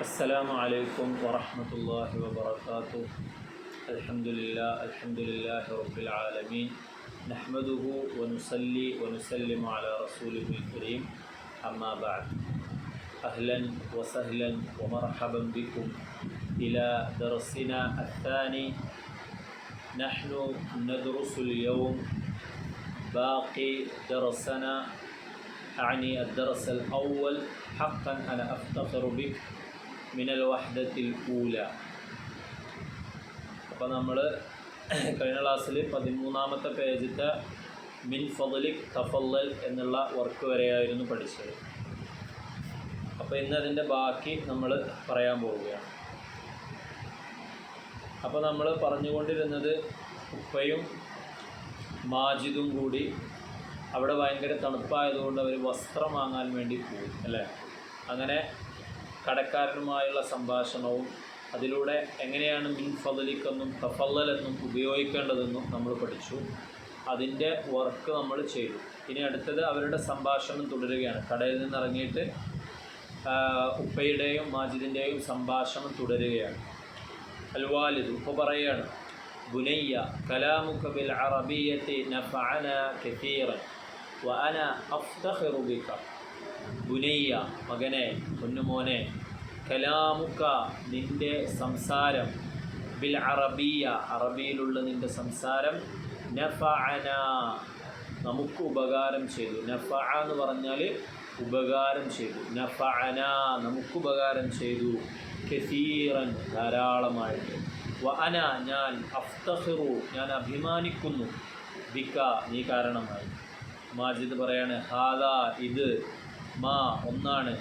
السلام عليكم ورحمة الله وبركاته. الحمد لله رب العالمين، نحمده ونصلي ونسلم على رسوله الكريم، أما بعد. أهلا وسهلا ومرحبا بكم إلى درسنا الثاني. نحن ندرس اليوم باقي درسنا، أعني الدرس الأول. حقا أنا أفتخر بك മിനൽ വഹ്ദത്തിൽ ഊല. അപ്പോൾ നമ്മൾ കഴിഞ്ഞ ക്ലാസ്സിൽ 13-ാമത്തെ പേജിത്തെ മിൻ ഫദ്ലിക് തഫല്ലൽ എന്നുള്ള വർക്ക് വരെയായിരുന്നു പഠിച്ചത്. അപ്പോൾ ഇന്ന് അതിൻ്റെ ബാക്കി നമ്മൾ പറയാൻ പോവുകയാണ്. അപ്പോൾ നമ്മൾ പറഞ്ഞുകൊണ്ടിരുന്നത് ഉപ്പയും മാജിദും കൂടി അവിടെ ഭയങ്കര തണുപ്പായതുകൊണ്ട് അവർ വസ്ത്രം വാങ്ങാൻ വേണ്ടി പോയി അല്ലേ. അങ്ങനെ കടക്കാരനുമായുള്ള സംഭാഷണവും അതിലൂടെ എങ്ങനെയാണ് മിൻ ഫദ്ലിക്കെന്നും തഫല്ലലെന്നും ഉപയോഗിക്കേണ്ടതെന്നും നമ്മൾ പഠിച്ചു. അതിൻ്റെ വർക്ക് നമ്മൾ ചെയ്തു. ഇനി അടുത്തത് അവരുടെ സംഭാഷണം തുടരുകയാണ്. കടയിൽ നിന്നിറങ്ങിയിട്ട് ഉപ്പയുടെയും മാജിദിൻ്റെയും സംഭാഷണം തുടരുകയാണ്. അൽവാലിദ് ഉപ്പ പറയുകയാണ്, ബുനയ്യ കലാമുക ബിൽ അറബിയ്യത്തി നഫഅന കസീറൻ വഅന അഫ്തഖിറു ബിക. ബുനയ്യ മകനെ, പൊന്നുമോനെ, കലാമുക്ക നിൻ്റെ സംസാരം, ബിൽ അറബിയ അറബിയിലുള്ള നിൻ്റെ സംസാരം, നഫഅന നമുക്ക് ഉപകാരം ചെയ്തു. നഫഅ എന്ന് പറഞ്ഞാൽ ഉപകാരം ചെയ്തു. നഫഅന നമുക്ക് ഉപകാരം ചെയ്തു. കസീറൻ ധാരാളമായിട്ട്. വഅന ഞാൻ, അഫ്തഖിറു ഞാൻ അഭിമാനിക്കുന്നു, ബിക നീ കാരണമായി. മാജിദ് പറയാണ്, ഹാദാ ഇത്, മാ ഒന്നാണ്.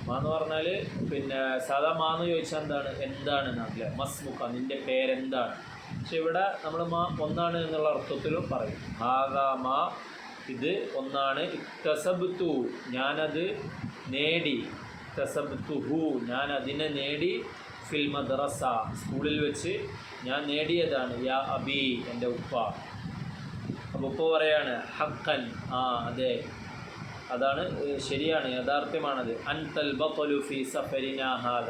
മാ എന്ന് പറഞ്ഞാൽ പിന്നെ സാധാ മാ എന്ന് ചോദിച്ചാൽ എന്താണ് നാട്ടിലെ മസ്മുഖ നിൻ്റെ പേരെന്താണ്. പക്ഷെ ഇവിടെ നമ്മൾ മാ ഒന്നാണ് എന്നുള്ള അർത്ഥത്തിലും പറയും. ഹാദാ മാ ഇത് ഒന്നാണ്. ഇക്തസബ്തു ഞാനത് നേടി. ഇക്തസബ്തുഹു ഞാൻ അതിനെ നേടി. ഫിൽ മദ്റസ സ്കൂളിൽ വെച്ച് ഞാൻ നേടിയതാണ്. യാ അബി എൻ്റെ ഉപ്പ. അപ്പോൾ ഉപ്പ പറയാണ്, ഹക്കൻ അതെ, അതാണ് ശരിയാണ്, യാഥാർത്ഥ്യമാണത്. അൻതൽ ബത്തലു ഫി സഫരിനാ ഹാദ.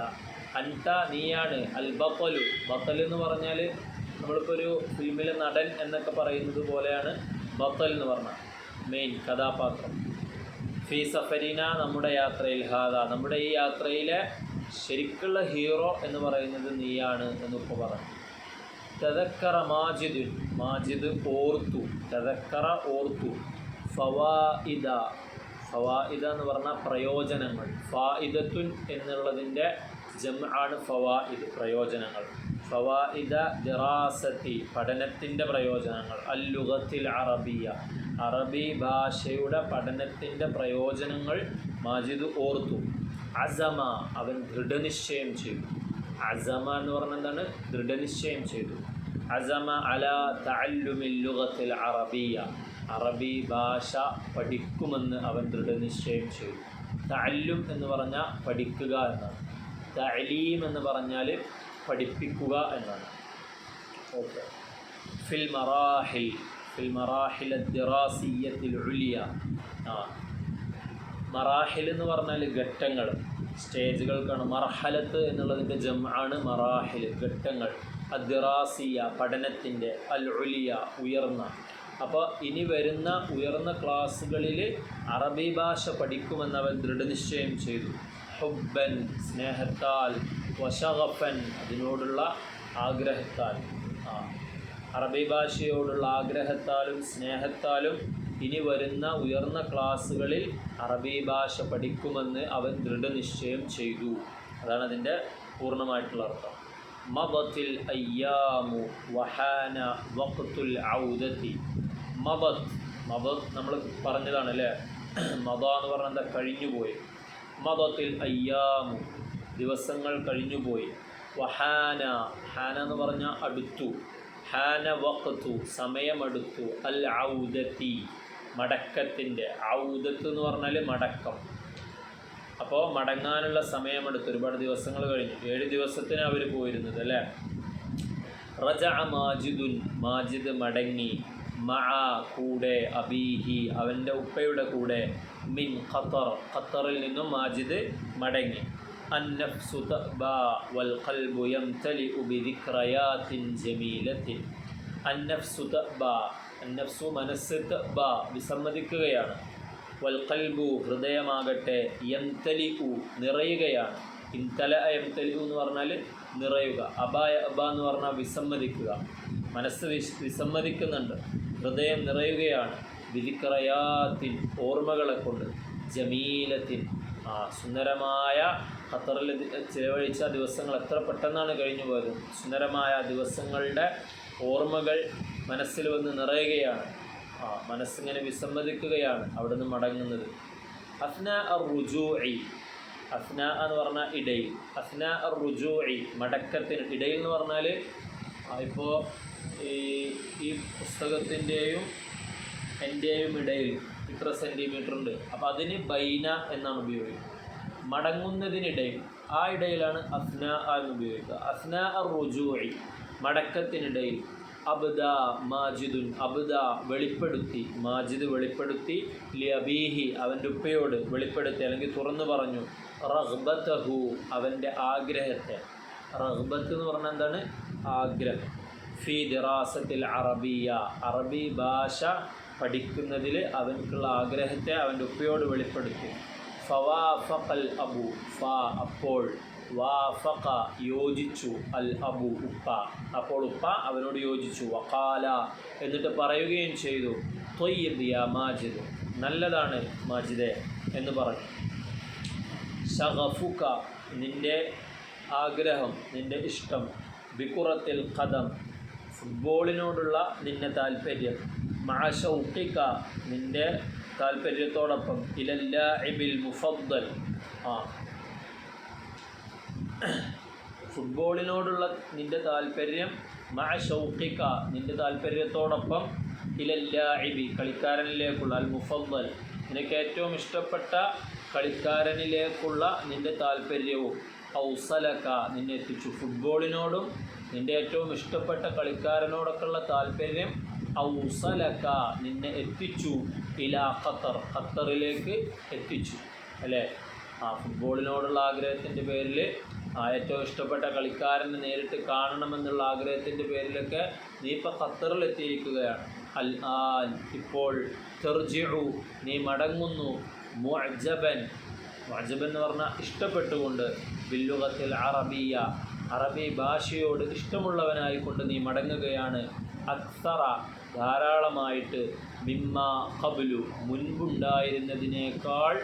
അൻത നീയാണ്, അൽ ബത്തലു ബത്തൽ എന്ന് പറഞ്ഞാൽ നമ്മളിപ്പോൾ ഒരു ഫിലിമിലെ നടൻ എന്നൊക്കെ പറയുന്നത് പോലെയാണ് ബത്തൽ എന്ന് പറഞ്ഞാൽ മെയിൻ കഥാപാത്രം. ഫി സഫരിന നമ്മുടെ യാത്രയിൽ, ഹാദ നമ്മുടെ ഈ യാത്രയിലെ ശരിക്കുള്ള ഹീറോ എന്ന് പറയുന്നത് നീയാണ് എന്നിപ്പോൾ പറഞ്ഞു. തദക്കറ മാജിദുൻ മാജിദ് ഓർത്തു. തദക്കറ ഓർത്തു. ഫവായിദ ഫവായിദ എന്ന് പറഞ്ഞാൽ പ്രയോജനങ്ങൾ. ഫായിദത്തുൻ എന്നുള്ളതിൻ്റെ ജംആണ് ഫവായിദ് പ്രയോജനങ്ങൾ. ഫവായിദ ദിറാസത്തി പഠനത്തിൻ്റെ പ്രയോജനങ്ങൾ. അല്ലുഗത്തിൽ അറബിയ അറബി ഭാഷയുടെ പഠനത്തിൻ്റെ പ്രയോജനങ്ങൾ മാജിദ് ഓർത്തു. അസമ അവൻ ദൃഢനിശ്ചയം ചെയ്തു. അസമ എന്ന് പറഞ്ഞാൽ എന്താണ്? ദൃഢനിശ്ചയം ചെയ്തു. അസമ അല തഅല്ലുമിൽ ലുഗത്തിൽ അറബിയ അറബി ഭാഷ പഠിക്കുമെന്ന് അവൻ ദൃഢനിശ്ചയം ചെയ്തു. തഅല്ലും എന്ന് പറഞ്ഞാൽ പഠിക്കുക എന്നാണ്. തഅലീം എന്ന് പറഞ്ഞാൽ പഠിപ്പിക്കുക എന്നാണ്. ഓക്കെ. ഫിൽ മറാഹിൽ അദ്ദിറാസിയ്യത്തിൽ ഉലിയ. മറാഹിൽ എന്ന് പറഞ്ഞാൽ ഘട്ടങ്ങൾ, സ്റ്റേജുകൾക്കാണ്. മർഹലത്ത് എന്നുള്ളതിൻ്റെ ജംആണ് മറാഹിൽ, ഘട്ടങ്ങൾ. അദ്ദിറാസിയ പഠനത്തിൻ്റെ, അൽ ഉലിയ ഉയർന്ന. അപ്പോൾ ഇനി വരുന്ന ഉയർന്ന ക്ലാസ്സുകളിൽ അറബി ഭാഷ പഠിക്കുമെന്നവൻ ദൃഢനിശ്ചയം ചെയ്തു. ഹുബ്ബൻ സ്നേഹത്താൽ, വശഗഫൻ അതിനോടുള്ള ആഗ്രഹത്താൽ. അറബി ഭാഷയോടുള്ള ആഗ്രഹത്താലും സ്നേഹത്താലും ഇനി വരുന്ന ഉയർന്ന ക്ലാസ്സുകളിൽ അറബി ഭാഷ പഠിക്കുമെന്ന് അവൻ ദൃഢനിശ്ചയം ചെയ്തു. അതാണ് അതിൻ്റെ പൂർണ്ണമായിട്ടുള്ള അർത്ഥം. മബത്തിൽ അയ്യാമു വഹാന വഖ്തുൽ ഔദതി. മബത്ത് നമ്മൾ പറഞ്ഞതാണ് അല്ലേ. മദ എന്ന് പറഞ്ഞാൽ എന്താ? കഴിഞ്ഞുപോയി. മദത്തിൽ അയ്യാമു ദിവസങ്ങൾ കഴിഞ്ഞുപോയി. വഹാന ഹാന എന്ന് പറഞ്ഞാൽ അടുത്തു. ഹാന വഖ്തു സമയമെടുത്തു. അൽ ഔദതി മടക്കത്തിൻ്റെ. ഔദത്ത് എന്ന് പറഞ്ഞാൽ മടക്കം. അപ്പോൾ മടങ്ങാനുള്ള സമയമെടുത്തു. ഒരുപാട് ദിവസങ്ങൾ കഴിഞ്ഞു. 7 ദിവസത്തിന് അവർ പോയിരുന്നത് അല്ലേ. റജഅ മാജിദുൻ മാജിദ് മടങ്ങി. മഅ കൂടെ, അബീഹി അവൻ്റെ ഉപ്പയുടെ കൂടെ, മിൻ ഖത്തർ ഖത്തറിൽ നിന്നും മാജിദ് മടങ്ങി. അന്നഫ്സു തഅബാ വൽ ഖൽബു യംതലിഉ ബിദിക്റയാത്തിൻ ജമീലത്തിൻ. അന്നഫ്സു തഅബാ, അന്നഫ്സു മനസ്സ്, തഅബാ വിസമ്മതിക്കുകയാണ്, വൽ ഖൽബു ഹൃദയമാകട്ടെ, യംതലിഉ നിറയുകയാണ്. ഇംതല യംതലിഉ എന്ന് പറഞ്ഞാൽ നിറയുക, അബായ അബ എന്ന് പറഞ്ഞാൽ വിസമ്മതിക്കുക. മനസ്സ് വിസമ്മതിക്കുന്നുണ്ട്, ഹൃദയം നിറയുകയാണ്. ബിദിക്റയാത്തിൻ ഓർമ്മകളെ കൊണ്ട്, ജമീലത്തിൻ സുന്ദരമായ, ഖത്തറിൽ ചിലവഴിച്ച ദിവസങ്ങൾ എത്ര പെട്ടെന്നാണ് കഴിഞ്ഞു പോയത്. സുന്ദരമായ ദിവസങ്ങളുടെ ഓർമ്മകൾ മനസ്സിൽ വന്ന് നിറയുകയാണ്. മനസ്സിങ്ങനെ വിസമ്മതിക്കുകയാണ് അവിടുന്ന് മടങ്ങുന്നത്. അസ്ന അർ-റുജൂഇ, അസ്ന എന്ന് പറഞ്ഞാൽ ഇടയിൽ, അസ്ന അർ-റുജൂഇ മടക്കത്തിന് ഇടയിൽ എന്ന് പറഞ്ഞാൽ ഇപ്പോൾ ഈ പുസ്തകത്തിൻ്റെയും എൻ്റെയും ഇടയിൽ ഇത്ര സെൻറ്റിമീറ്റർ ഉണ്ട്, അപ്പോൾ അതിന് ബൈന എന്നാണ് ഉപയോഗിക്കുക. മടങ്ങുന്നതിനിടയിൽ, ആ ഇടയിലാണ് അസ്ന എന്ന് ഉപയോഗിക്കുക. അസ്ന അർ-റുജൂഇ മടക്കത്തിനിടയിൽ. അബ്ദ മാജിദുൻ, അബ്ദ വെളിപ്പെടുത്തി, മാജിദ് വെളിപ്പെടുത്തി, ലി അബീഹി അവൻ്റെ ഉപ്പയോട് വെളിപ്പെടുത്തി അല്ലെങ്കിൽ തുറന്നു പറഞ്ഞു, റഗ്ബതഹു അവൻ്റെ ആഗ്രഹത്തെ. റഗ്ബത്ത് എന്ന് പറഞ്ഞാൽ എന്താണ്? ആഗ്രഹം. ഫി ദിറാസത്തിൽ അറബിയ, അറബി ഭാഷ പഠിക്കുന്നതിൽ അവൻക്കുള്ള ആഗ്രഹത്തെ അവൻ്റെ ഉപ്പയോട് വെളിപ്പെടുത്തി. ഫവാഫഖൽ അബു, ഫ അപ്പോൾ, വാഫഖ യോജിച്ചു, അൽ അബു ഉപ്പ, അപ്പോൾ ഉപ്പ അവനോട് യോജിച്ചു. വഖാല എന്നിട്ട് പറയുകയും ചെയ്തു, ത്വയ്യിബ് യാ മാജിദ് നല്ലതാണ് മാജിദെ എന്ന് പറഞ്ഞു. ശഗഫുക നിൻ്റെ ആഗ്രഹം, നിൻ്റെ ഇഷ്ടം, ബികുറത്തിൽ ഖദം ഫുട്ബോളിനോടുള്ള നിൻ്റെ താല്പര്യം, മഅ ശൗഖിക നിൻ്റെ താല്പര്യത്തോടൊപ്പം, ഇലൽ ലാഇബിൽ മുഫദ്ദൽ ഫുട്ബോളിനോടുള്ള നിൻ്റെ താല്പര്യം, മഅ ശൗഖിക നിൻ്റെ താല്പര്യത്തോടൊപ്പം, ഇലൽ ലാഇബി കളിക്കാരനിലേക്കുള്ള, അൽ മുഫദ്ദൽ നിനക്ക് ഏറ്റവും ഇഷ്ടപ്പെട്ട കളിക്കാരനിലേക്കുള്ള നിൻ്റെ താല്പര്യവും, ഔസലക നിന്നെ എത്തിച്ചു. ഫുട്ബോളിനോടും നിൻ്റെ ഏറ്റവും ഇഷ്ടപ്പെട്ട കളിക്കാരനോടൊക്കെയുള്ള താല്പര്യം, ഔസലക നിന്നെ എത്തിച്ചു, ഇലാ ഖത്തർ ഖത്തറിലേക്ക് എത്തിച്ചു അല്ലേ. ഫുട്ബോളിനോടുള്ള ആഗ്രഹത്തിൻ്റെ പേരിൽ, ഏറ്റവും ഇഷ്ടപ്പെട്ട കളിക്കാരനെ നേരിട്ട് കാണണമെന്നുള്ള ആഗ്രഹത്തിൻ്റെ പേരിലൊക്കെ നീ ഇപ്പോൾ ഖത്തറിൽ എത്തിയിരിക്കുകയാണ്. അൽ ആൻ ഇപ്പോൾ, തെർജിഉ നീ മടങ്ങുന്നു, മുഅ്ജബൻ മുഅ്ജബൻ എന്ന് പറഞ്ഞാൽ ഇഷ്ടപ്പെട്ടുകൊണ്ട്, ബില്ലുഗത്തിൽ അറബിയ അറബി ഭാഷയോട് ഇഷ്ടമുള്ളവനായിക്കൊണ്ട് നീ മടങ്ങുകയാണ്. അക്സറ ധാരാളമായിട്ട്, മിമ്മ ഖബ്ലു മുൻപുണ്ടായിരുന്നതിനേക്കാൾ,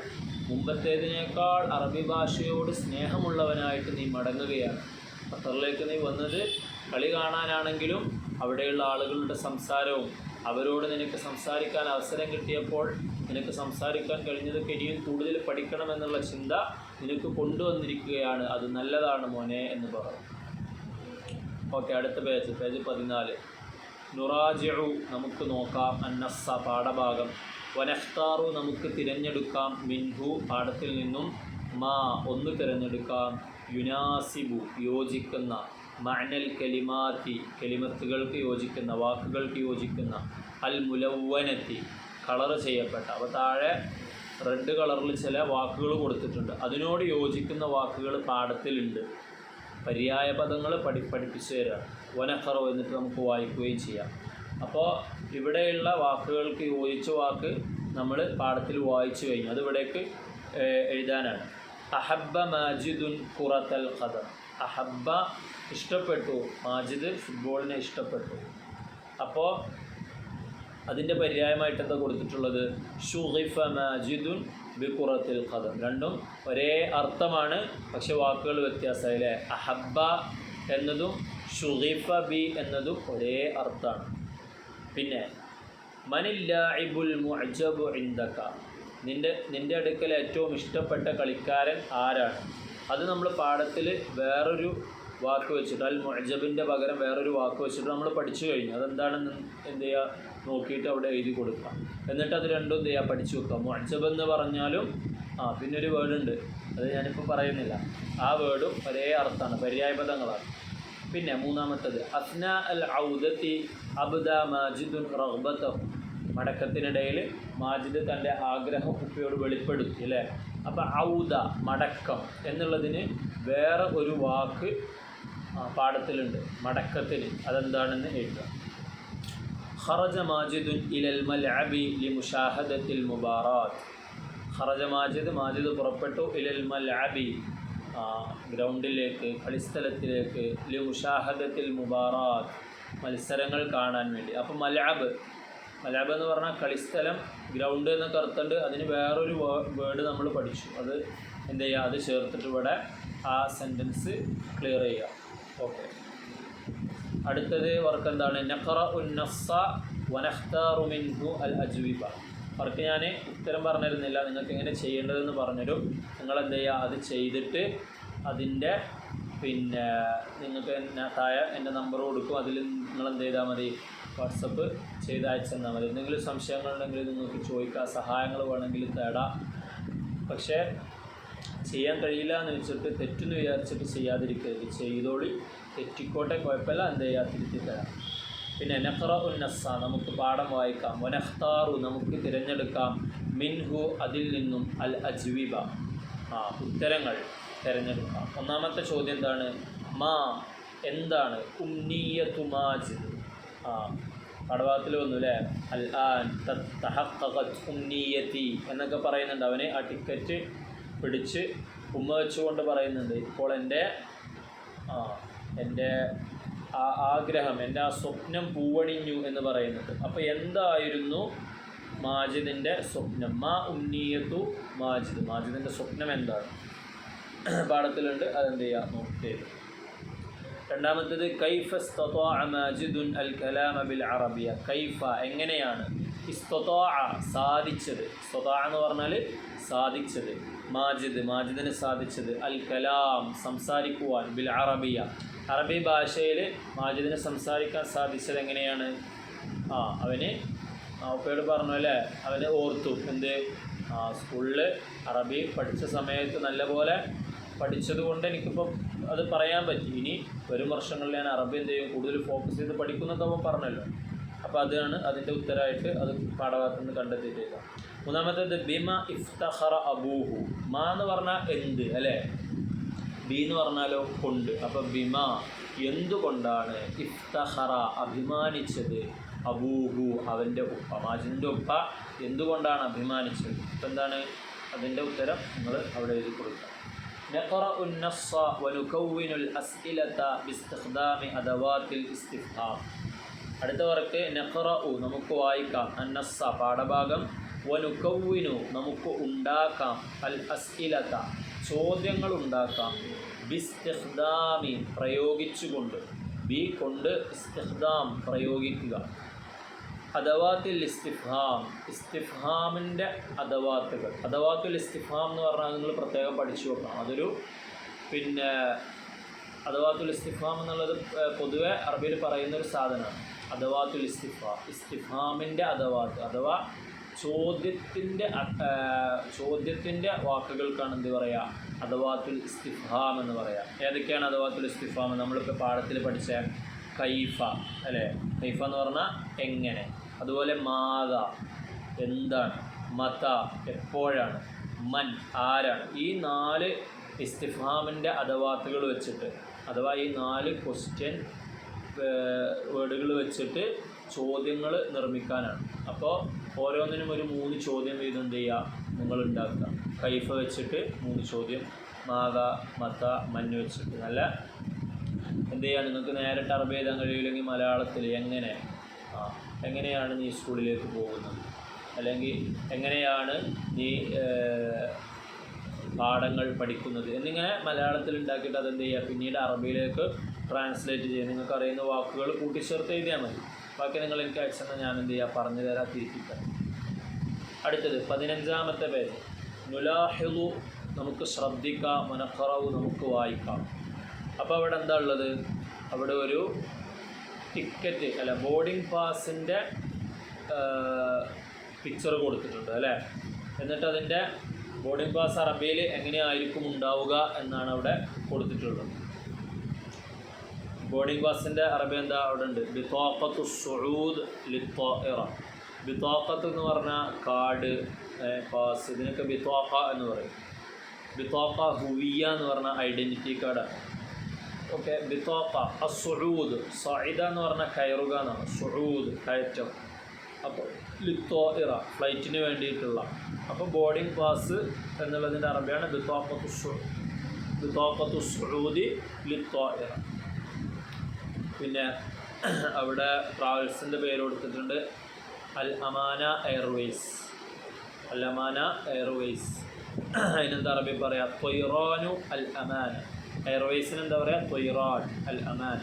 മുമ്പത്തേതിനേക്കാൾ അറബി ഭാഷയോട് സ്നേഹമുള്ളവനായിട്ട് നീ മടങ്ങുകയാണ്. ഖത്തറിലേക്ക് നീ വന്നത് കളി കാണാനാണെങ്കിലും അവിടെയുള്ള ആളുകളുടെ സംസാരവും അവരോട് നിനക്ക് സംസാരിക്കാൻ അവസരം കിട്ടിയപ്പോൾ നിനക്ക് സംസാരിക്കാൻ കഴിഞ്ഞതൊക്കെ ഇനിയും കൂടുതൽ പഠിക്കണമെന്നുള്ള ചിന്ത നിനക്ക് കൊണ്ടുവന്നിരിക്കുകയാണ്. അത് നല്ലതാണ് മോനെ എന്ന് പറഞ്ഞു. ഓക്കെ, അടുത്ത പേജ് 14. നുറാജിഉ നമുക്ക് നോക്കാം, അന്നസ്സ പാഠഭാഗം, വനഖ്താറു നമുക്ക് തിരഞ്ഞെടുക്കാം, മിൻഹു പാഠത്തിൽ നിന്നും, മാ ഒന്ന് തിരഞ്ഞെടുക്കാം, യുനാസിബു യോജിക്കുന്ന, മഅനൽ കലിമാത്തി കലിമത്തുകൾക്ക് യോജിക്കുന്ന, വാക്കുകൾക്ക് യോജിക്കുന്ന, അൽ മുലവ്വനത്തി കളർ ചെയ്യപ്പെട്ട. അപ്പോൾ താഴെ റെഡ് കളറിൽ ചില വാക്കുകൾ കൊടുത്തിട്ടുണ്ട്, അതിനോട് യോജിക്കുന്ന വാക്കുകൾ പാഠത്തിലുണ്ട്. പര്യായ പദങ്ങൾ പഠിപ്പിച്ചു തരാം. വനഖറു എന്നിട്ട് നമുക്ക് വായിക്കുകയും ചെയ്യാം. അപ്പോൾ ഇവിടെയുള്ള വാക്കുകൾക്ക് യോജിച്ച വാക്ക് നമ്മൾ പാഠത്തിൽ വായിച്ചു കഴിഞ്ഞു, അത് ഇവിടേക്ക് എഴുതാനാണ്. അഹബ്ബ മാജിദുൻ ഖുറത്തൽ ഖദം, അഹബ്ബ ഇഷ്ടപ്പെട്ടു, മാജിദ് ഫുട്ബോളിനെ ഇഷ്ടപ്പെട്ടു. അപ്പോൾ അതിൻ്റെ പര്യായമായിട്ട് എന്താ കൊടുത്തിട്ടുള്ളത്? ഷുഗിഫ മാജിദുൻ ബിഖുറത്തിൽ ഖദം. രണ്ടും ഒരേ അർത്ഥമാണ്, പക്ഷെ വാക്കുകൾ വ്യത്യാസമായി അല്ലേ. അഹബ്ബ എന്നതും ഷുഗിഫ ബി എന്നതും ഒരേ അർത്ഥമാണ്. പിന്നെ മനില്ലാഇബുൽ മുഅ്ജബു ഇൻദക, നിൻ്റെ അടുക്കൽ ഏറ്റവും ഇഷ്ടപ്പെട്ട കളിക്കാരൻ ആരാണ്? അത് നമ്മൾ പാഠത്തിൽ വേറൊരു വാക്ക് വെച്ചിട്ട്, അൽ മുഅ്ജബിൻ്റെ പകരം വേറൊരു വാക്ക് വെച്ചിട്ട് നമ്മൾ പഠിച്ചു കഴിഞ്ഞു. അതെന്താണെന്ന് എന്ത് ചെയ്യുക നോക്കിയിട്ട് അവിടെ എഴുതി കൊടുക്കാം. എന്നിട്ട് അത് രണ്ടും എന്ത് ചെയ്യുക പഠിച്ചു വെക്കുക. മുഅ്ജബ് എന്ന് പറഞ്ഞാലും പിന്നെ ഒരു വേർഡുണ്ട്, അത് ഞാനിപ്പോൾ പറയുന്നില്ല. ആ വേർഡും ഒരേ അർത്ഥമാണ്, പര്യായ പദങ്ങളാണ്. പിന്നെ മൂന്നാമത്തത്, അസ്ന അൽ ഔദത്തി അബ്ദ മാജിദുൻ റഗ്ബതഹു, മടക്കത്തിനിടയിൽ മാജിദ് തൻ്റെ ആഗ്രഹം ഉപ്പയോട് വെളിപ്പെടുത്തി അല്ലേ. അപ്പോൾ ഔദ മടക്കം എന്നുള്ളതിന് വേറെ ഒരു വാക്ക് പാഠത്തിലുണ്ട്, മടക്കത്തിന്. അതെന്താണെന്ന് എഴുതുക. ഖറജ മാജിദുൻ ഇലൽ മൽഅബി ലിമുശാഹദത്തിൽ മുബാറാത്ത്. ഖറജ മാജിദ് പുറപ്പെട്ടു ഇലൽ മൽഅബി ഗ്രൗണ്ടിലേക്ക്, കളിസ്ഥലത്തിലേക്ക്, ലിമുശാഹദത്തിൽ മുബാറാത്ത് മത്സരങ്ങൾ കാണാൻ വേണ്ടി. അപ്പം മൽഅബ് എന്ന് പറഞ്ഞാൽ കളിസ്ഥലം, ഗ്രൗണ്ട് എന്നൊക്കെ അർത്ഥമുണ്ട്. അതിന് വേറൊരു വേർഡ് നമ്മൾ പഠിച്ചു, അത് എന്ത് ചെയ്യുക, അത് ചേർത്തിട്ട് ഇവിടെ ആ സെൻറ്റൻസ് ക്ലിയർ ചെയ്യുക. ഓക്കെ, അടുത്തത് വർക്ക് എന്താണ്? നഖറഉൻ നസ്സ വനഖ്താറു മിൻഹു അൽ അജ്വിബ. വർക്ക് ഞാൻ ഉത്തരം പറഞ്ഞിരുന്നില്ല, നിങ്ങൾക്ക് എങ്ങനെ ചെയ്യേണ്ടതെന്ന് പറഞ്ഞുതരും. നിങ്ങളെന്ത് ചെയ്യുക, അത് ചെയ്തിട്ട് അതിൻ്റെ പിന്നെ നിങ്ങൾക്ക് താഴെ എൻ്റെ നമ്പർ കൊടുക്കും, അതിൽ നിങ്ങളെന്ത് ചെയ്താൽ മതി, വാട്സപ്പ് ചെയ്ത് അയച്ചു തന്നാൽ മതി. എന്തെങ്കിലും സംശയങ്ങളുണ്ടെങ്കിൽ നിങ്ങൾക്ക് ചോദിക്കാം, സഹായങ്ങൾ വേണമെങ്കിൽ തേടാം. പക്ഷേ ചെയ്യാൻ കഴിയില്ല എന്ന് വെച്ചിട്ട് തെറ്റെന്ന് വിചാരിച്ചിട്ട് ചെയ്യാതിരിക്കരുത്. ചെയ്തോളി, തെറ്റിക്കോട്ടെ, കുഴപ്പമില്ല, എന്ത് ചെയ്യുക, തിരുത്തി തരാം. പിന്നെ നഖറഉൻ നസ്സ നമുക്ക് പാഠം വായിക്കാം, വനഖ്താറു നമുക്ക് തിരഞ്ഞെടുക്കാം, മിൻഹു അതിൽ നിന്നും, അൽ അജ്വിബ ഉത്തരങ്ങൾ തിരഞ്ഞെടുക്കാം. ഒന്നാമത്തെ ചോദ്യം എന്താണ്? മാ എന്താണ്? ഉംനിയതു മാജിദ്. പാഠഭാഗത്തിൽ വന്നു അല്ലേ, അൽ ആൻ തഹഖഖത് ഉംനിയതി എന്നൊക്കെ പറയുന്നുണ്ട്. അവന് ആ ടിക്കറ്റ് പിടിച്ച് ഉമ്മ വെച്ചുകൊണ്ട് പറയുന്നുണ്ട്, ഇപ്പോൾ എൻ്റെ ആ ആഗ്രഹം, എൻ്റെ ആ സ്വപ്നം പൂവണിഞ്ഞു എന്ന് പറയുന്നുണ്ട്. അപ്പോൾ എന്തായിരുന്നു മാജിദിൻ്റെ സ്വപ്നം? മാ ഉംനിയതു മാജിദ്, മാജിദിൻ്റെ സ്വപ്നം എന്താണ്? പാഠത്തിലുണ്ട്, അതെന്ത് ചെയ്യുക, നോട്ട്. രണ്ടാമത്തേത് കൈഫ ഇസ്തതാഅ മാജിദുൻ അൽ കലാമ ബിൽ അറബിയ. കൈഫ എങ്ങനെയാണ്, ഇസ്തതാഅ സാധിച്ചത്, ഇസ്തതാഅ എന്ന് പറഞ്ഞാൽ സാധിച്ചത്, മാജിദിന് സാധിച്ചത്, അൽ കലാം സംസാരിക്കുവാൻ, ബിൽ അറബിയ അറബി ഭാഷയിൽ മാജിദിന് സംസാരിക്കാൻ സാധിച്ചത് എങ്ങനെയാണ്? അവന് ഉപ്പയോട് പറഞ്ഞു അല്ലേ, അവന് ഓർത്തു എന്ത്, സ്കൂളിൽ അറബി പഠിച്ച സമയത്ത് നല്ലപോലെ പഠിച്ചതുകൊണ്ട് എനിക്കിപ്പോൾ അത് പറയാൻ പറ്റി. ഇനി വരും വർഷങ്ങളിൽ ഞാൻ അറബി എന്ത് ചെയ്യും, കൂടുതൽ ഫോക്കസ് ചെയ്ത് പഠിക്കുന്നതൊക്കെ അവൻ പറഞ്ഞല്ലോ. അപ്പോൾ അതാണ് അതിൻ്റെ ഉത്തരമായിട്ട് അത് പാഠഭാഗത്ത് നിന്ന് കണ്ടെത്തിയിട്ടില്ല. മൂന്നാമത്തേത് ബിമ ഇഫ്തഖറ അബൂഹു. മാ എന്ന് പറഞ്ഞാൽ എന്ത് അല്ലേ, ബി എന്ന് പറഞ്ഞാലോ കൊണ്ട്. അപ്പോൾ ബിമ എന്തുകൊണ്ടാണ്, ഇഫ്തഖറ അഭിമാനിച്ചത്, അബൂഹു അവൻ്റെ ഉപ്പ, മാജിദിൻ്റെ ഉപ്പ എന്തുകൊണ്ടാണ് അഭിമാനിച്ചത്. ഇപ്പം എന്താണ് അതിൻ്റെ ഉത്തരം, നിങ്ങൾ അവിടെ എഴുതി കൊടുക്കുക. നഖറഉ നസ്സ വനുകവ്വിനു അൽ അസ്ഇലത ബിസ്തിഖ്ദാമി അദവാത്തിൽ ഇസ്തിഫ്ഹാം. അടുത്ത വർക്ക് നഖറഉ നമുക്ക് വായിക്കാം, അന്നസ്സ പാഠഭാഗം, വനുകവ്വിനു നമുക്ക് ഉണ്ടാക്കാം, അൽ അസ്ഇലത ചോദ്യങ്ങൾ ഉണ്ടാക്കാം, ബിസ്തിഖ്ദാമി പ്രയോഗിച്ചുകൊണ്ട്, ബി കൊണ്ട് ഇസ്തിഖ്ദാം പ്രയോഗിക്കുക, അദവാത്തിൽ ഇസ്തിഫ്ഹാം ഇസ്തിഫ്ഹാമിൻ്റെ അദവാത്തുകൾ. അദവാത്തുൽ ഇസ്തിഫ്ഹാം എന്ന് പറഞ്ഞാൽ നിങ്ങൾ പ്രത്യേകം പഠിച്ചു വെക്കണം. അതൊരു പിന്നെ അദവാത്തുൽ ഇസ്തിഫ്ഹാം എന്നുള്ളത് പൊതുവെ അറബിയിൽ പറയുന്നൊരു സാധനമാണ്. അദവാത്തുൽ ഇസ്തിഫ്ഹാമിൻ്റെ അദവാത്ത് അഥവാ ചോദ്യത്തിൻ്റെ വാക്കുകൾക്കാണ് എന്ത് പറയുക, അദവാത്തുൽ ഇസ്തിഫ്ഹാം എന്ന് പറയാം. ഏതൊക്കെയാണ് അദവാത്തുൽ ഇസ്തിഫ്ഹാം? നമ്മളിപ്പോൾ പാഠത്തിൽ പഠിച്ച കൈഫ അല്ലേ, കൈഫ എന്ന് പറഞ്ഞാൽ എങ്ങനെ, അതുപോലെ മാത എന്താണ്, മത എപ്പോഴാണ്, മൻ ആരാണ്. ഈ 4 ഇസ്തിഫ്ഹാമിൻ്റെ അദവാത്തുകൾ വെച്ചിട്ട്, അഥവാ ഈ 4 ക്വസ്റ്റ്യൻ വേർഡുകൾ വെച്ചിട്ട് ചോദ്യങ്ങൾ നിർമ്മിക്കാനാണ്. അപ്പോൾ ഓരോന്നിനും ഒരു 3 ചോദ്യം വീതം എന്ത് ചെയ്യുക, നിങ്ങൾ ഉണ്ടാക്കുക. കൈഫ വെച്ചിട്ട് 3 ചോദ്യം, മാത മത മഞ്ഞ് വെച്ചിട്ട്. നല്ല എന്ത് ചെയ്യുക, നിങ്ങൾക്ക് നേരിട്ട് അറബി എഴുതാൻ കഴിയില്ലെങ്കിൽ മലയാളത്തിൽ എങ്ങനെയാണ് നീ സ്കൂളിലേക്ക് പോകുന്നത്, അല്ലെങ്കിൽ എങ്ങനെയാണ് നീ പാഠങ്ങൾ പഠിക്കുന്നത് എന്നിങ്ങനെ മലയാളത്തിൽ ഉണ്ടാക്കിയിട്ട് അതെന്ത് ചെയ്യുക, പിന്നീട് അറബിയിലേക്ക് ട്രാൻസ്ലേറ്റ് ചെയ്യുക. നിങ്ങൾക്ക് അറിയുന്ന വാക്കുകൾ കൂട്ടിച്ചേർത്ത് എഴുതിയാൽ മതി. ബാക്കി നിങ്ങൾ എനിക്ക് അയച്ചെന്നാൽ ഞാൻ എന്ത് ചെയ്യുക, പറഞ്ഞു തരാൻ തിരിച്ചിട്ടാണ്. അടുത്തത് 15ാമത്തെ പേജ്. നുലാഹിളു നമുക്ക് ശ്രദ്ധിക്കാം, മനഖറവു നമുക്ക് വായിക്കാം. അപ്പോൾ അവിടെ എന്താ ഉള്ളത്, അവിടെ ഒരു ടിക്കറ്റ് അല്ല ബോർഡിംഗ് പാസിൻ്റെ പിക്ചർ കൊടുത്തിട്ടുണ്ട് അല്ലേ. എന്നിട്ട് അതിൻ്റെ ബോർഡിംഗ് പാസ് അറബിയിൽ എങ്ങനെയായിരിക്കും ഉണ്ടാവുക എന്നാണ് അവിടെ കൊടുത്തിട്ടുള്ളത്. ബോർഡിംഗ് പാസിൻ്റെ അറബി എന്താ അവിടെ ഉണ്ട്, ബിതാഖത്തു സുഊദ് ലിത്വാഇറ. ബിതാഖത്ത് എന്ന് പറഞ്ഞാൽ കാർഡ്, പാസ്, ഇതിനൊക്കെ ബിതാഖ എന്ന് പറയും. ബിത്തോക്ക ഹുവിയ എന്ന് പറഞ്ഞ ഐഡൻറ്റിറ്റി കാർഡാണ്. ഓക്കെ, ബിത്തോക്ക അസുഊദ്, സഇദ എന്ന് പറഞ്ഞാൽ കയറുക എന്നാണ്, സുഊദ് കയറ്റം. അപ്പോൾ ലിത്തോഇറ ഫ്ലൈറ്റിന് വേണ്ടിയിട്ടുള്ള, അപ്പോൾ ബോർഡിംഗ് പാസ് എന്നുള്ളതിൻ്റെ അറബിയാണ് ബിത്തോഖത്തു സുഊദി ലിത്തോഇറ. പിന്നെ അവിടെ ട്രാവൽസിൻ്റെ പേര് കൊടുത്തിട്ടുണ്ട് അൽ അമാന എയർവേസ്. അൽ അമാന എയർവേസ് അതിനെന്താ അറബി പറയാം? ത്വയ്റാനു അൽ അമാന. എയർവേസിന് എന്താ പറയുക? ത്വയ്റാൻ അൽ അമാന.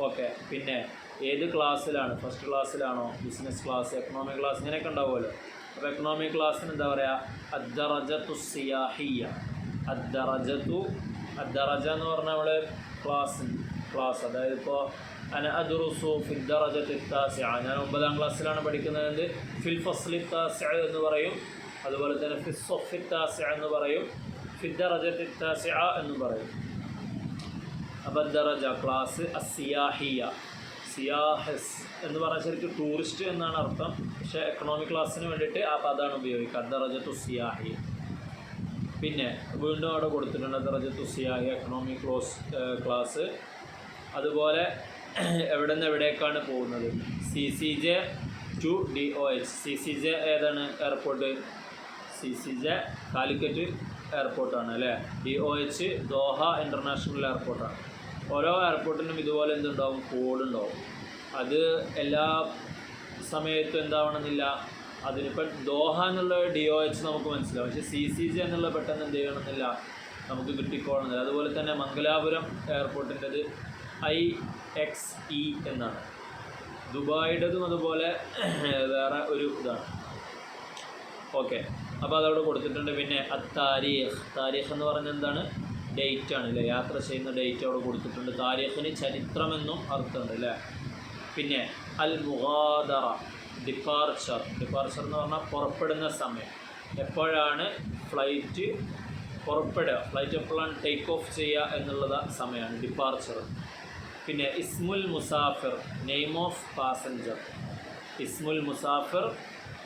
ഓക്കെ, പിന്നെ ഏത് ക്ലാസ്സിലാണ്? ഫസ്റ്റ് ക്ലാസ്സിലാണോ, ബിസിനസ് ക്ലാസ്, എക്കണോമിക് ക്ലാസ്, ഇങ്ങനെയൊക്കെ ഉണ്ടാവുമല്ലോ. അപ്പോൾ എക്കണോമിക് ക്ലാസ്സിന് എന്താ പറയുക? അദ്ദറജത്തു സിയാഹിയ. അദ്ദറജ എന്ന് പറഞ്ഞാൽ നമ്മൾ ക്ലാസ്, അതായത് ഇപ്പോൾ അന അദ്റുസു ഫിൽ ദറജത്തി താസിഅ, ഞാൻ 9ാം ക്ലാസ്സിലാണ് പഠിക്കുന്നത്, ഫിൽ ഫസ്ലി താസിഅ എന്ന് പറയും. അതുപോലെ തന്നെ ഫിൽ സഫി താസിഅ എന്ന് പറയും, ഫിൽ ദറജത്തി താസിഅ എന്ന് പറയും. അപ്പോൾ ദറജ ക്ലാസ്, അസിയാഹിയ, സിയാഹസ് എന്ന് പറഞ്ഞാൽ ശരിക്കും ടൂറിസ്റ്റ് എന്നാണ് അർത്ഥം, പക്ഷേ എക്കണോമിക് ക്ലാസ്സിന് വേണ്ടിയിട്ട് ആ പദമാണ് ഉപയോഗിക്കുക, അദ്ദറജത്തു സിയാഹിയ. പിന്നെ വീണ്ടും അവിടെ കൊടുത്തിട്ടുണ്ട് അദ്ദറജത്തു സിയാഹിയ എക്കണോമിക് ക്ലാസ്. അതുപോലെ എവിടെ നിന്ന് എവിടേക്കാണ് പോകുന്നത്? CCJ to DOH. CCJ ഏതാണ് എയർപോർട്ട്? CCJ കാലിക്കറ്റ് എയർപോർട്ടാണ് അല്ലേ. DOH ദോഹ ഇൻ്റർനാഷണൽ എയർപോർട്ടാണ്. ഓരോ എയർപോർട്ടിനും ഇതുപോലെ എന്തുണ്ടാവും? കോഡുണ്ടാവും. അത് എല്ലാ സമയത്തും എന്താവണമെന്നില്ല. അതിനിപ്പോൾ ദോഹ എന്നുള്ള DOH നമുക്ക് മനസ്സിലാവും, പക്ഷേ CCJ എന്നുള്ള പെട്ടെന്ന് എന്ത് ചെയ്യണമെന്നില്ല, നമുക്ക് കിട്ടിക്കോളണമെന്നില്ല. അതുപോലെ തന്നെ മംഗലാപുരം എയർപോർട്ടിൻ്റെത് IXE എന്നാണ്. ദുബായിയുടേതും അതുപോലെ വേറെ ഒരു ഇതാണ്. ഓക്കെ, അപ്പോൾ അതവിടെ കൊടുത്തിട്ടുണ്ട്. പിന്നെ താരീഖ് എന്ന് പറഞ്ഞാൽ എന്താണ്? ഡേറ്റ് ആണ് അല്ലേ, യാത്ര ചെയ്യുന്ന ഡേറ്റ് അവിടെ കൊടുത്തിട്ടുണ്ട്. താരീഖിന് ചരിത്രമെന്നും അർത്ഥമുണ്ട് അല്ലേ. പിന്നെ അൽ മുഗാദറ, ഡിപ്പാർച്ചർ എന്ന് പറഞ്ഞാൽ പുറപ്പെടുന്ന സമയം, എപ്പോഴാണ് ഫ്ലൈറ്റ് പുറപ്പെടുക, ഫ്ലൈറ്റ് എപ്പോഴാണ് ടേക്ക് ഓഫ് ചെയ്യുക എന്നുള്ളത് സമയമാണ് ഡിപ്പാർച്ചർ. പിന്നെ ഇസ്മുൽ മുസാഫിർ, നെയിം ഓഫ് പാസഞ്ചർ. ഇസ്മുൽ മുസാഫിർ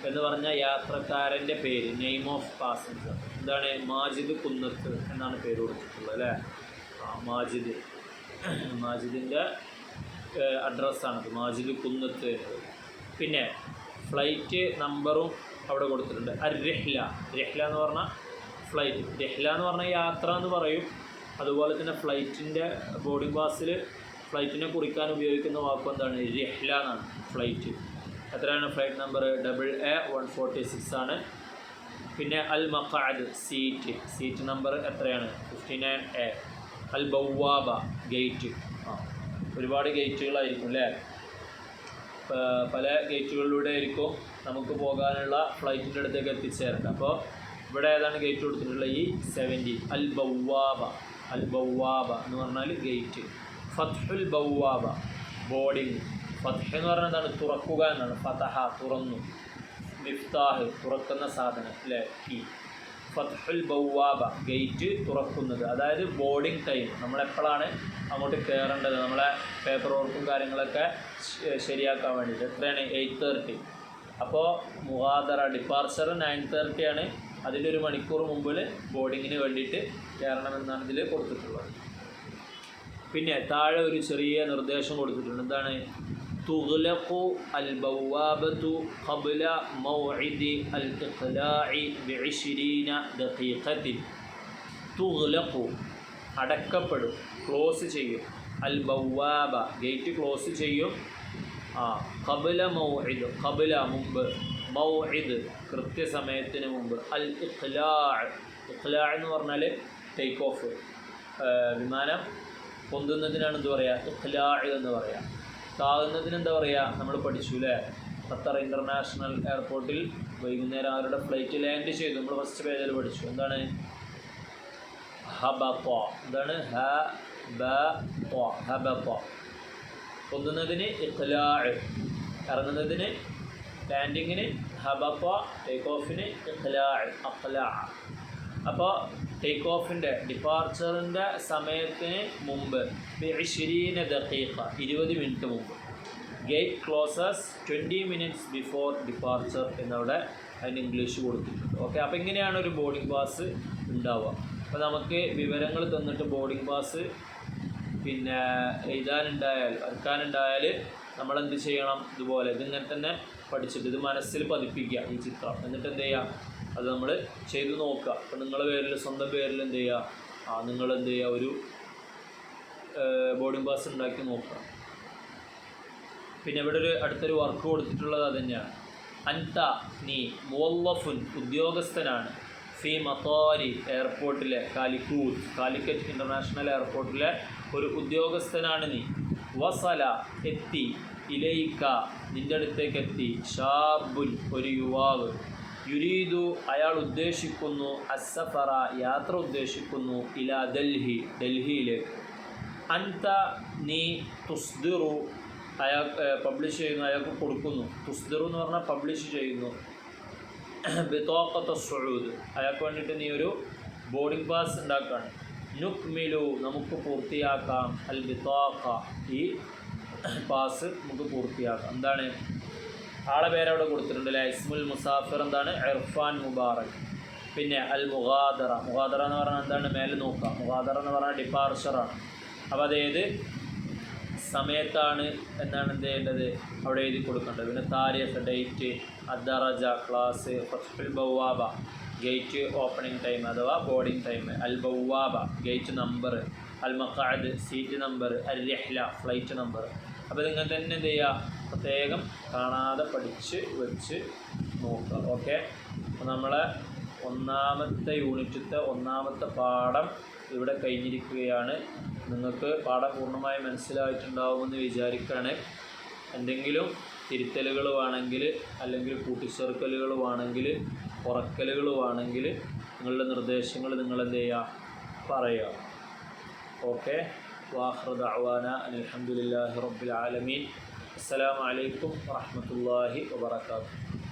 എന്ന് പറഞ്ഞാൽ യാത്രക്കാരൻ്റെ പേര്, നെയിം ഓഫ് പാസഞ്ചർ. എന്താണ്? മാജിദ് കുന്നത്ത് എന്നാണ് പേര് കൊടുത്തിട്ടുള്ളത് അല്ലേ. മാജിദിൻ്റെ അഡ്രസ്സാണത്, മാജിദ് കുന്നത്ത്. പിന്നെ ഫ്ലൈറ്റ് നമ്പറും അവിടെ കൊടുത്തിട്ടുണ്ട്. റിഹ്ല എന്ന് പറഞ്ഞാൽ ഫ്ലൈറ്റ്, റിഹ്ല എന്ന് പറഞ്ഞാൽ യാത്ര എന്ന് പറയും. അതുപോലെ തന്നെ ഫ്ലൈറ്റിൻ്റെ ബോർഡിംഗ് പാസിൽ ഫ്ലൈറ്റിനെ കുറിക്കാൻ ഉപയോഗിക്കുന്ന വാക്ക് എന്താണ്? റിഹ്ല എന്നാണ്. ഫ്ലൈറ്റ് എത്രയാണ്? ഫ്ലൈറ്റ് നമ്പർ AA146 ആണ്. പിന്നെ അൽ മഖഅദ്, സീറ്റ് നമ്പർ എത്രയാണ്? 59A. അൽ ബൗവാബ, ഗേറ്റ്. ഒരുപാട് ഗേറ്റുകളായിരിക്കും അല്ലേ. പല ഗേറ്റുകളിലൂടെ ആയിരിക്കും നമുക്ക് പോകാനുള്ള ഫ്ലൈറ്റിൻ്റെ അടുത്തേക്ക് എത്തിച്ചേരേണ്ടത്. അപ്പോൾ ഇവിടെ ഏതാണ് ഗേറ്റ് കൊടുത്തിട്ടുള്ളത്? ഈ 70. അൽ ബൗവാബ എന്ന് പറഞ്ഞാൽ ഗേറ്റ്. ഫത്ഹുൽ ബൗവാബ, ബോർഡിങ്. ഫത്ഹ് എന്ന് പറഞ്ഞാൽ എന്താണ്? തുറക്കുക എന്നാണ്. ഫതഹ, തുറന്നു. മിഫ്താഹ്, തുറക്കുന്ന സാധനം അല്ലേ, കീ. ഫത്ഹുൽ ബൗവാബ, ഗേറ്റ് തുറക്കുന്നത്. അതായത് ബോർഡിംഗ് ടൈം, നമ്മളെപ്പോഴാണ് അങ്ങോട്ട് കയറേണ്ടത്, നമ്മളെ പേപ്പർ വർക്കും കാര്യങ്ങളൊക്കെ ശരിയാക്കാൻ വേണ്ടിയിട്ട്. എത്രയാണ്? 8:30. അപ്പോൾ മുഗാദറ, ഡിപ്പാർച്ചർ 9:30 ആണ്. അതിൻ്റെ 1 മണിക്കൂർ മുമ്പിൽ ബോർഡിങ്ങിന് വേണ്ടിയിട്ട് കയറണമെന്നാണ് ഇതിൽ കൊടുത്തിട്ടുള്ളത്. പിന്നെ താഴെ ഒരു ചെറിയ നിർദ്ദേശം കൊടുത്തിട്ടുണ്ട്. എന്താണ്? തുഗ്ലഖു അൽ ബൗവാബത്തു ഖബ്ല മൗഇദി അൽ ഇഖ്ലാഇ ബി20 ദഖീഖത്തിൻ. തുഗ്ലഖു, അടക്കപ്പെടും, ക്ലോസ് ചെയ്യും. അൽ ബൗവാബ, ഗേറ്റ് ക്ലോസ് ചെയ്യും. ഖബ്ല മൗഇദ്, ഖബ്ല മുമ്പ്, മൗഇദ് കൃത്യസമയത്തിന് മുമ്പ്. അൽ ഇഖ്ലാഅ് എന്ന് പറഞ്ഞാൽ ടേക്ക് ഓഫ്, വിമാനം പൊന്തുന്നതിനാണ് എന്ത് പറയുക? ഇഖ്ലാഅ് എന്ന് പറയുക. താകുന്നതിന് എന്താ പറയുക? നമ്മൾ പഠിച്ചു അല്ലേ, ഖത്തർ ഇൻ്റർനാഷണൽ എയർപോർട്ടിൽ വൈകുന്നേരം അവരുടെ ഫ്ലൈറ്റ് ലാൻഡ് ചെയ്തു. നമ്മൾ ഫസ്റ്റ് പേജിൽ പഠിച്ചു. എന്താണ്? ഹബത്ത. എന്താണ്? ഹബത്ത. പൊന്തുന്നതിന് ഇഖ്ലാഅ്, ഇറങ്ങുന്നതിന് ലാൻഡിങ്ങിന് ഹബത്ത, ടേക്ക് ഓഫിന് ഇഖ്ലാഅ്, അഖ്ലാഅ. അപ്പോൾ ടേക്ക് ഓഫിൻ്റെ ഡിപ്പാർച്ചറിൻ്റെ സമയത്തിന് മുമ്പ് 20 ദഖീഖ, 20 മിനിറ്റ് മുമ്പ്. Gate closes 20 minutes before departure എന്നവിടെ അതിന് ഇംഗ്ലീഷ് കൊടുത്തിട്ടുണ്ട്. ഓക്കെ, അപ്പോൾ ഇങ്ങനെയാണ് ഒരു ബോർഡിംഗ് പാസ് ഉണ്ടാവുക. അപ്പോൾ നമുക്ക് വിവരങ്ങൾ തന്നിട്ട് ബോർഡിംഗ് പാസ് പിന്നെ എഴുതാനുണ്ടായാൽ വരക്കാനുണ്ടായാൽ നമ്മളെന്ത് ചെയ്യണം, ഇതുപോലെ ഇതിങ്ങനെ തന്നെ പഠിച്ചിട്ട് ഇത് മനസ്സിൽ പതിപ്പിക്കുക ഈ ചിത്രം. എന്നിട്ട് എന്ത് ചെയ്യുക, അത് നമ്മൾ ചെയ്ത് നോക്കുക. അപ്പോൾ നിങ്ങളുടെ പേരിൽ സ്വന്തം പേരിൽ എന്ത് ചെയ്യുക, നിങ്ങൾ എന്ത് ചെയ്യുക, ഒരു ബോർഡിംഗ് പാസ് ഉണ്ടാക്കി നോക്കുക. പിന്നെ ഇവിടെ ഒരു അടുത്തൊരു വർക്ക് കൊടുത്തിട്ടുള്ളത് അത് തന്നെയാണ്. അൻത നീ മുവല്ലഫുൻ ഉദ്യോഗസ്ഥനാണ്, ഫി മത്താരി എയർപോർട്ടിലെ കാലിക്കറ്റ് ഇൻ്റർനാഷണൽ എയർപോർട്ടിലെ ഒരു ഉദ്യോഗസ്ഥനാണ് നീ. വസല എത്തി, ഇലയിക്ക നിൻ്റെ അടുത്തേക്ക് എത്തി, ഷാബുൻ ഒരു യുവാവ്, യുരീദു അയാൾ ഉദ്ദേശിക്കുന്നു, അസ്സഫറ യാത്ര ഉദ്ദേശിക്കുന്നു, ഇലാ ഡൽഹിയിലേക്ക്. അൻത നീ തുസ്ദിറു അയാൾ പബ്ലിഷ് ചെയ്യുന്നു, അയാൾക്ക് കൊടുക്കുന്നു. തുസ്ദിറു എന്ന് പറഞ്ഞാൽ പബ്ലിഷ് ചെയ്യുന്നു. ബിതാഖത്ത് സുഊദ് അയാൾക്ക് വേണ്ടിയിട്ട് നീ ഒരു ബോർഡിംഗ് പാസ് ഉണ്ടാക്കുകയാണ്. നുക്മിലു നമുക്ക് പൂർത്തിയാക്കാം, അൽ ബിതാഖ ഈ പാസ് നമുക്ക് പൂർത്തിയാക്കാം. എന്താണ് ആളെ പേരവിടെ കൊടുത്തിട്ടുണ്ട് അല്ലേ, ഇസ്മുൽ മുസാഫിർ എന്താണ്, ഇർഫാൻ മുബാറക്. പിന്നെ അൽ മുഗാദറ എന്ന് പറഞ്ഞാൽ എന്താണ്, മേലെ നോക്കാം. മുഗാദറ എന്ന് പറഞ്ഞാൽ ഡിപ്പാർച്ചറാണ്. അപ്പോൾ അതേത് സമയത്താണ് എന്നാണ് എന്ത് ചെയ്യേണ്ടത് അവിടെ എഴുതി കൊടുക്കേണ്ടത്. പിന്നെ താരീഖ് ഡേറ്റ്, അദ്ദറജ ക്ലാസ്, ഫത്ഹുൽ ബവാബ ഗേറ്റ് ഓപ്പണിംഗ് ടൈം അഥവാ ബോർഡിംഗ് ടൈം, അൽ ബവാബ ഗേറ്റ് നമ്പർ, അൽ മഖഅദ് സീറ്റ് നമ്പർ, അൽ റിഹ്ല ഫ്ലൈറ്റ് നമ്പർ. അപ്പോൾ നിങ്ങൾ തന്നെ എന്ത് ചെയ്യുക, പ്രത്യേകം കാണാതെ പഠിച്ച് വെച്ച് നോക്കുക. ഓക്കെ, അപ്പോൾ നമ്മളെ ഒന്നാമത്തെ യൂണിറ്റത്തെ ഒന്നാമത്തെ പാഠം ഇവിടെ കഴിഞ്ഞിരിക്കുകയാണ്. നിങ്ങൾക്ക് പാഠം പൂർണ്ണമായി മനസ്സിലായിട്ടുണ്ടാവുമെന്ന് വിചാരിക്കുകയാണ്. എന്തെങ്കിലും തിരുത്തലുകൾ വേണമെങ്കിൽ അല്ലെങ്കിൽ കൂട്ടിച്ചേർക്കലുകൾ വേണമെങ്കിൽ കുറക്കലുകൾ വേണമെങ്കിൽ നിങ്ങളുടെ നിർദ്ദേശങ്ങൾ നിങ്ങളെന്ത് ചെയ്യുക, പറയുക. ഓക്കെ, വാഖിറു ദഅ്വാന അൽഹംദുലില്ലാഹി റബ്ബിൽ ആലമീൻ. അസ്സലാമു അലൈക്കും വറഹ്മത്തുള്ളാഹി വബറകാതുഹു.